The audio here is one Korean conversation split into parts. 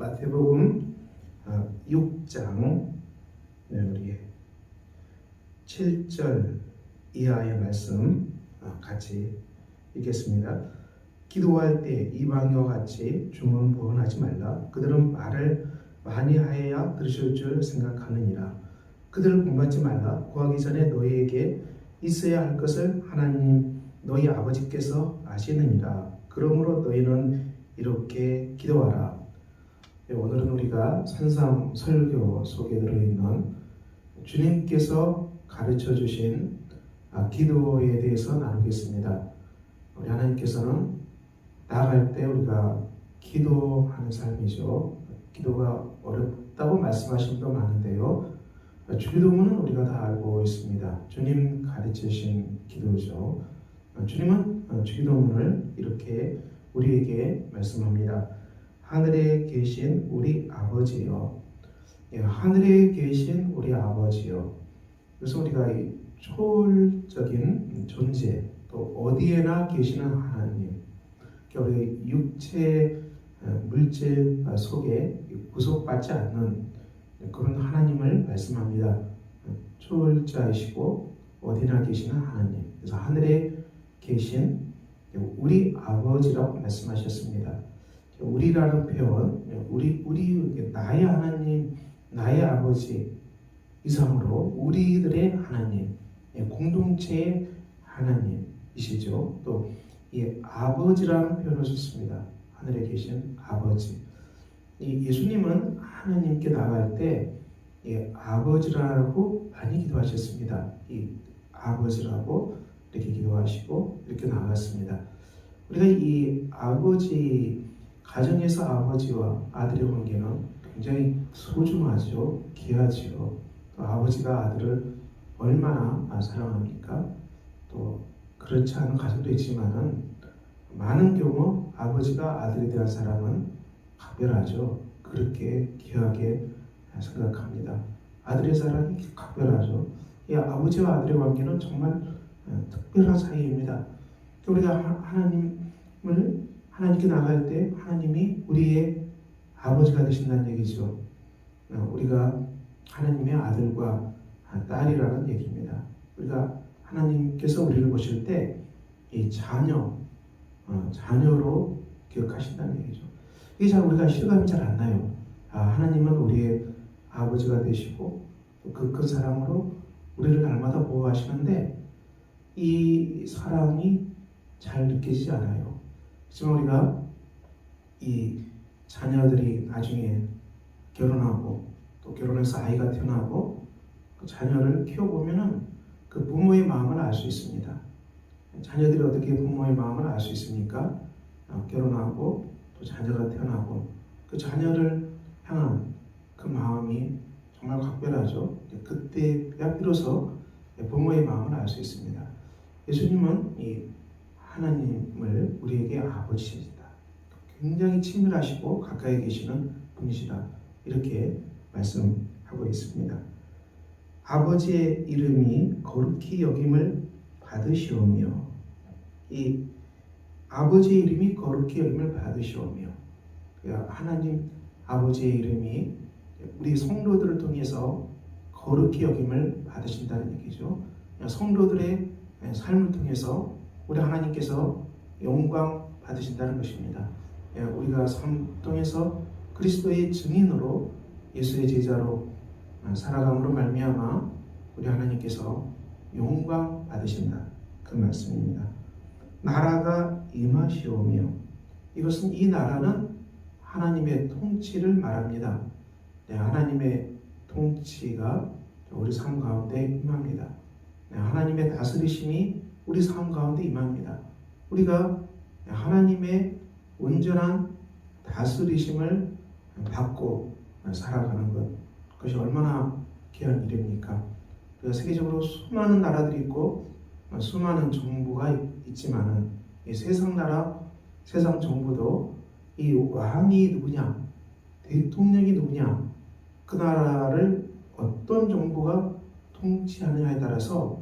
마태복음 6장 우리 7절 이하의 말씀 같이 읽겠습니다. 기도할 때 이방인과 같이 중언부언하지 말라. 그들은 말을 많이 하여야 들으실 줄 생각하느니라. 그들을 본받지 말라. 구하기 전에 너희에게 있어야 할 것을 하나님 너희 아버지께서 아시느니라. 그러므로 너희는 이렇게 기도하라. 오늘은 우리가 산상 설교 속에 들어있는 주님께서 가르쳐 주신 기도에 대해서 나누겠습니다. 우리 하나님께서는 나아갈 때 우리가 기도하는 삶이죠. 기도가 어렵다고 말씀하신 분도 많은데요. 주기도문은 우리가 다 알고 있습니다. 주님 가르치신 기도죠. 주님은 주기도문을 이렇게 우리에게 말씀합니다. 하늘에 계신 우리 아버지여, 하늘에 계신 우리 아버지여. 그래서 우리가 이 초월적인 존재, 또 어디에나 계시는 하나님, 우리 육체 물질 속에 구속받지 않는 그런 하나님을 말씀합니다. 초월자이시고 어디나 계시는 하나님. 그래서 하늘에 계신 우리 아버지라고 말씀하셨습니다. 우리라는 표현, 우리 나의 하나님, 나의 아버지 이상으로 우리들의 하나님, 공동체의 하나님이시죠. 또 이 아버지라는 표현을 썼습니다. 하늘에 계신 아버지. 이 예수님은 하나님께 나갈 때 아버지라고 많이 기도하셨습니다. 이 아버지라고 이렇게 기도하시고 이렇게 나갔습니다. 우리가 이 아버지 가정에서 아버지와 아들의 관계는 굉장히 소중하죠. 귀하죠. 또 아버지가 아들을 얼마나 사랑합니까? 또 그렇지 않은 가정도 있지만은 많은 경우 아버지가 아들에 대한 사랑은 각별하죠. 그렇게 귀하게 생각합니다. 아들의 사랑이 각별하죠. 이 아버지와 아들의 관계는 정말 특별한 사이입니다. 우리가 하나님께 나갈 때 하나님이 우리의 아버지가 되신다는 얘기죠. 우리가 하나님의 아들과 딸이라는 얘기입니다. 우리가 하나님께서 우리를 보실 때 이 자녀로 기억하신다는 얘기죠. 이게 잘 우리가 실감이 잘 안 나요. 하나님은 우리의 아버지가 되시고 그 큰 사랑으로 우리를 날마다 보호하시는데 이 사랑이 잘 느껴지지 않아요. 하지만 우리가 이 자녀들이 나중에 결혼하고 또 결혼해서 아이가 태어나고 그 자녀를 키워보면은 그 부모의 마음을 알 수 있습니다. 자녀들이 어떻게 부모의 마음을 알 수 있습니까? 결혼하고 또 자녀가 태어나고 그 자녀를 향한 그 마음이 정말 각별하죠. 그때야 비로소 부모의 마음을 알 수 있습니다. 예수님은 이 하나님을 우리에게 아버지시다. 굉장히 친밀하시고 가까이 계시는 분이시다. 이렇게 말씀하고 있습니다. 아버지의 이름이 거룩히 여김을 받으시오며, 이 아버지의 이름이 거룩히 여김을 받으시오며, 하나님 아버지의 이름이 우리 성도들을 통해서 거룩히 여김을 받으신다는 얘기죠. 성도들의 삶을 통해서 우리 하나님께서 영광 받으신다는 것입니다. 우리가 삶 통해서 그리스도의 증인으로 예수의 제자로 살아감으로 말미암아 우리 하나님께서 영광 받으신다. 그 말씀입니다. 나라가 임하시오며, 이것은 이 나라는 하나님의 통치를 말합니다. 하나님의 통치가 우리 삶 가운데 임합니다. 하나님의 다스리심이 우리 삶 가운데 임합니다. 우리가 하나님의 온전한 다스리심을 받고 살아가는 것, 그것이 얼마나 귀한 일입니까? 세계적으로 수많은 나라들이 있고 수많은 정부가 있지만은 이 세상 나라, 세상 정부도 이 왕이 누구냐, 대통령이 누구냐, 그 나라를 어떤 정부가 통치하느냐에 따라서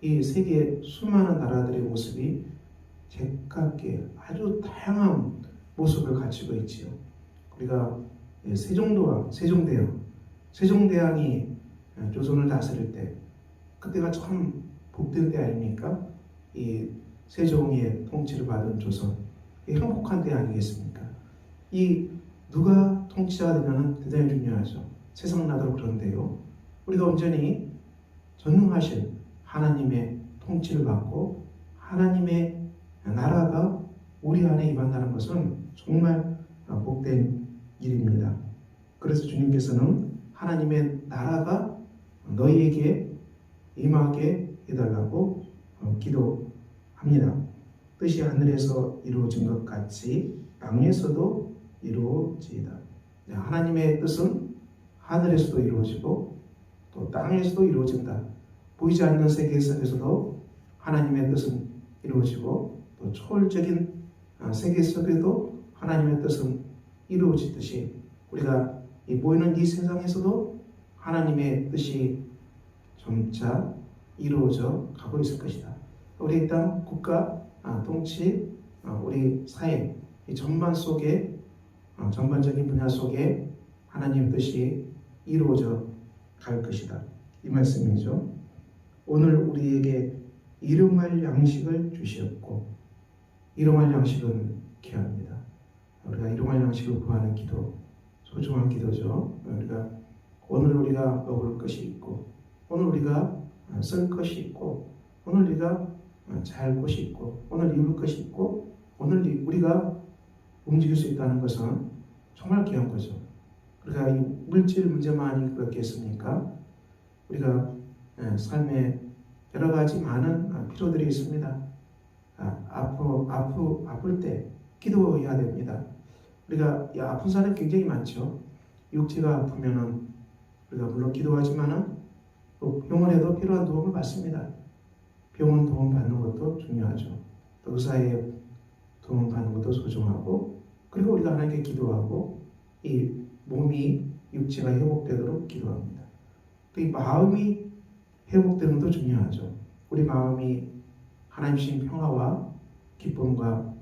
이 세계 수많은 나라들의 모습이 제각기 아주 다양한 모습을 갖추고 있지요. 우리가 세종대왕이 조선을 다스릴 때 그때가 참 복된 때 아닙니까? 이 세종의 통치를 받은 조선, 행복한 때 아니겠습니까? 이 누가 통치자가 되면 대단히 중요하죠. 세상 나라도 그런데요. 우리가 온전히 전능하신 하나님의 통치를 받고 하나님의 나라가 우리 안에 임한다는 것은 정말 복된 일입니다. 그래서 주님께서는 하나님의 나라가 너희에게 임하게 해달라고 기도합니다. 뜻이 하늘에서 이루어진 것 같이 땅에서도 이루어지이다. 하나님의 뜻은 하늘에서도 이루어지고 또 땅에서도 이루어진다. 보이지 않는 세계 속에서도 하나님의 뜻은 이루어지고 또 초월적인 세계 속에도 하나님의 뜻은 이루어지듯이 우리가 이 보이는 이 세상에서도 하나님의 뜻이 점차 이루어져 가고 있을 것이다. 우리 땅 국가 통치, 우리 사회 이 전반 속에 전반적인 분야 속에 하나님의 뜻이 이루어져 갈 것이다. 이 말씀이죠. 오늘 우리에게 일용할 양식을 주시었고, 일용할 양식은 귀합니다. 우리가 일용할 양식을 구하는 기도, 소중한 기도죠. 오늘 우리가 먹을 것이 있고, 오늘 우리가 쓸 것이 있고, 오늘 우리가 잘 곳이 있고, 오늘 입을 것이 있고, 오늘 우리가 움직일 수 있다는 것은 정말 귀한 거죠. 우리가 이 물질 문제만이 그렇겠습니까? 우리가 삶에 여러 가지 많은 필요들이 있습니다. 아플 때 기도해야 됩니다. 우리가 아픈 사람이 굉장히 많죠. 육체가 아프면은 우리가 물론 기도하지만은 또 병원에도 필요한 도움을 받습니다. 병원 도움 받는 것도 중요하죠. 또 의사의 도움 받는 것도 소중하고, 그리고 우리가 하나님께 기도하고 이 몸이 육체가 회복되도록 기도합니다. 또 이 마음이 회복되는 것도 중요하죠. 우리 마음이 하나님 주신 평화와 기쁨과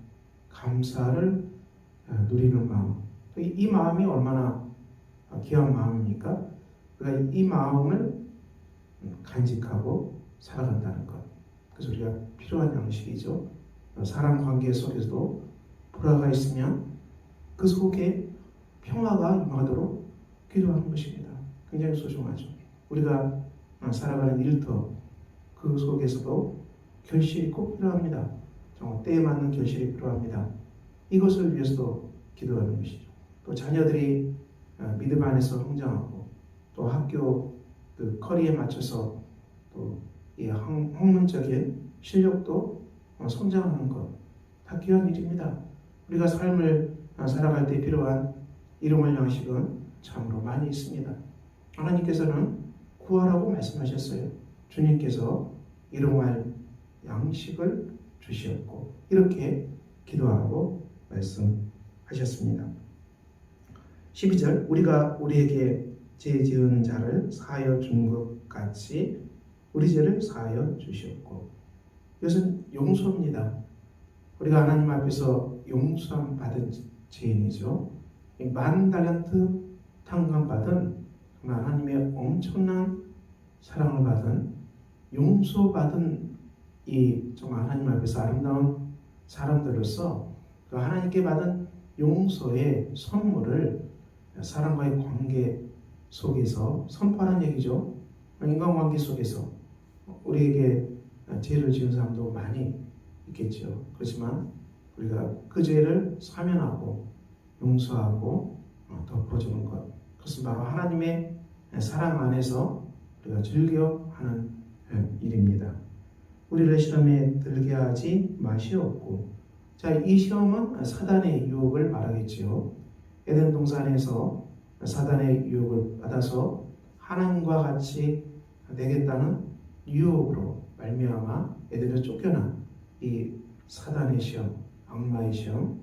감사를 누리는 마음. 이 마음이 얼마나 귀한 마음입니까? 그러니까 이 마음을 간직하고 살아간다는 것. 그래서 우리가 필요한 양식이죠. 사람 관계 속에서도 불화가 있으면 그 속에 평화가 임하도록 기도하는 것입니다. 굉장히 소중하죠. 우리가 살아가는 일터 그 속에서도 결실이 꼭 필요합니다. 정말 때에 맞는 결실이 필요합니다. 이것을 위해서도 기도하는 것이죠. 또 자녀들이 믿음 안에서 성장하고 또 학교 그 커리에 맞춰서 또 이 학문적인 실력도 성장하는 것 다 귀한 일입니다. 우리가 삶을 살아갈 때 필요한 일용할 양식은 참으로 많이 있습니다. 하나님께서는 구하라고 말씀하셨어요. 주님께서 일용할 양식을 주시었고 이렇게 기도하라고 말씀하셨습니다. 12절 우리가 우리에게 죄 지은 자를 사하여 준 것 같이 우리 죄를 사하여 주시었고, 이것은 용서입니다. 우리가 하나님 앞에서 용서함 받은 죄인이죠. 10,000달란트 탕감 받은 하나님의 엄청난 사랑을 받은 용서받은 이 정말 하나님 앞에서 아름다운 사람들로서 그 하나님께 받은 용서의 선물을 사람과의 관계 속에서 선포하는 얘기죠. 인간관계 속에서 우리에게 죄를 지은 사람도 많이 있겠죠. 그렇지만 우리가 그 죄를 사면하고 용서하고 덮어주는 것, 그것은 바로 하나님의 사랑 안에서 우리가 즐겨하는 일입니다. 우리를 시험에 들게 하지 마시옵고, 자, 이 시험은 사단의 유혹을 말하겠지요. 에덴 동산에서 사단의 유혹을 받아서 하나님과 같이 되겠다는 유혹으로 말미암아 에덴에서 쫓겨난 이 사단의 시험, 악마의 시험,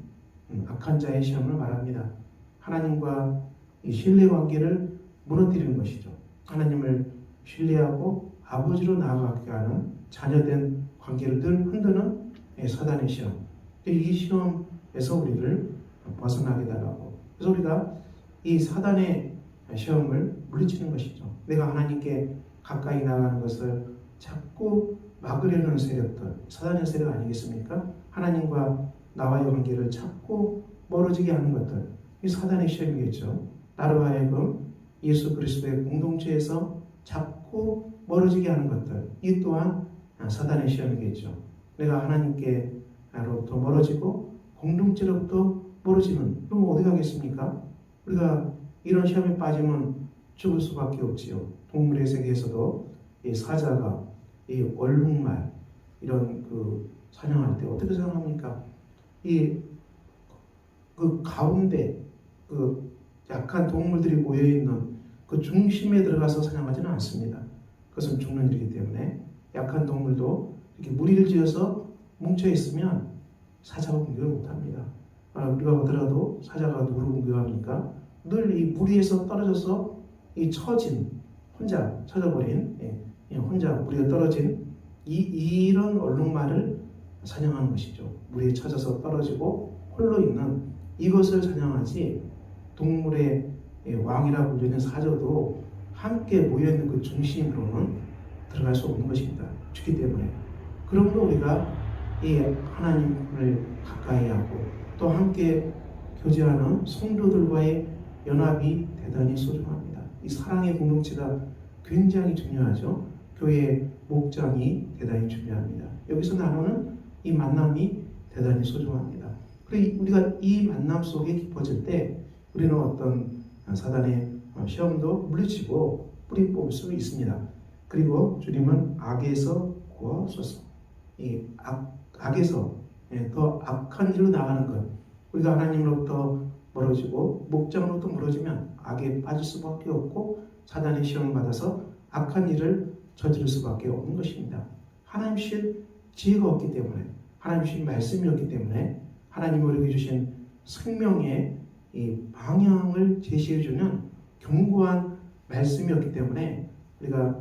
악한 자의 시험을 말합니다. 하나님과 이 신뢰관계를 무너뜨리는 것이죠. 하나님을 신뢰하고 아버지로 나아가게 하는 자녀된 관계를 늘 흔드는 사단의 시험. 이 시험에서 우리를 벗어나게 달라고. 그래서 우리가 이 사단의 시험을 물리치는 것이죠. 내가 하나님께 가까이 나가는 것을 자꾸 막으려는 세력들, 사단의 세력 아니겠습니까? 하나님과 나와의 관계를 자꾸 멀어지게 하는 것들, 이 사단의 시험이겠죠. 나로 하여금 예수 그리스도의 공동체에서 자꾸 멀어지게 하는 것들, 이 또한 사단의 시험이겠죠. 내가 하나님께로부터 멀어지고 공동체로부터 멀어지면 그럼 어디 가겠습니까? 우리가 이런 시험에 빠지면 죽을 수밖에 없지요. 동물의 세계에서도 이 사자가 이 얼룩말 이런 그 사냥할 때 어떻게 사냥합니까? 이 그 가운데 그 약한 동물들이 모여 있는 그 중심에 들어가서 사냥하지는 않습니다. 그것은 죽는 일이기 때문에 약한 동물도 이렇게 무리를 지어서 뭉쳐 있으면 사자가 공격을 못합니다. 우리가 보더라도 사자가 누구를 공격합니까? 늘 이 무리에서 떨어져서 이 처진 혼자 처져버린 혼자 무리에 떨어진 이런 얼룩말을 사냥하는 것이죠. 무리에 처져서 떨어지고 홀로 있는 이것을 사냥하지 동물의 왕이라 불리는 사자도 함께 모여있는 그 중심으로는 들어갈 수 없는 것입니다. 죽기 때문에. 그러므로 우리가 이 하나님을 가까이 하고 또 함께 교제하는 성도들과의 연합이 대단히 소중합니다. 이 사랑의 공동체가 굉장히 중요하죠. 교회의 목장이 대단히 중요합니다. 여기서 나누는 이 만남이 대단히 소중합니다. 그리고 우리가 이 만남 속에 깊어질 때 우리는 어떤 사단의 시험도 물리치고 뿌리 뽑을 수 있습니다. 그리고 주님은 악에서 구하소서. 이 악에서 더 악한 일로 나가는 것. 우리가 하나님으로부터 멀어지고 목장으로부터 멀어지면 악에 빠질 수밖에 없고 사단의 시험을 받아서 악한 일을 저지를 수밖에 없는 것입니다. 하나님 주신 지혜가 없기 때문에, 하나님 주신 말씀이 없기 때문에, 하나님이 우리에게 주신 생명의 이 방향을 제시해주는 견고한 말씀이 없기 때문에 우리가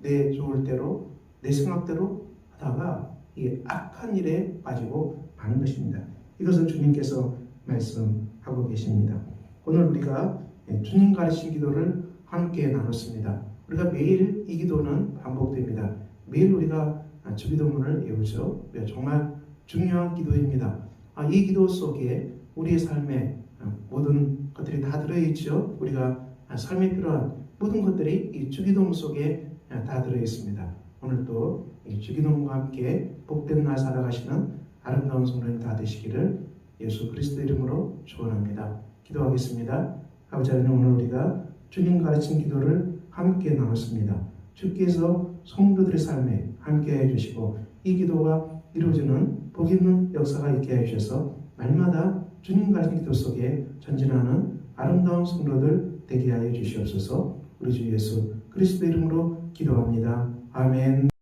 내 좋을 대로 내 생각대로 하다가 이 악한 일에 빠지고 마는 것입니다. 이것을 주님께서 말씀하고 계십니다. 오늘 우리가 주님 가르친 기도를 함께 나눴습니다. 우리가 매일 이 기도는 반복됩니다. 매일 우리가 주기도문을 외우죠. 정말 중요한 기도입니다. 이 기도 속에 우리의 삶에 모든 것들이 다 들어있죠. 우리가 삶에 필요한 모든 것들이 이 주기도문 속에 다 들어있습니다. 오늘도 이 주기도문과 함께 복된 날 살아가시는 아름다운 성도님 다 되시기를 예수 그리스도 이름으로 축원합니다. 기도하겠습니다. 아버지 하나님, 오늘 우리가 주님 가르친 기도를 함께 나눴습니다. 주께서 성도들의 삶에 함께 해주시고 이 기도가 이루어지는 복 있는 역사가 있게 해주셔서 날마다 주님 가르친 기도 속에 전진하는 아름다운 성도들 되게 하여 주시옵소서. 우리 주 예수 그리스도 이름으로 기도합니다. 아멘.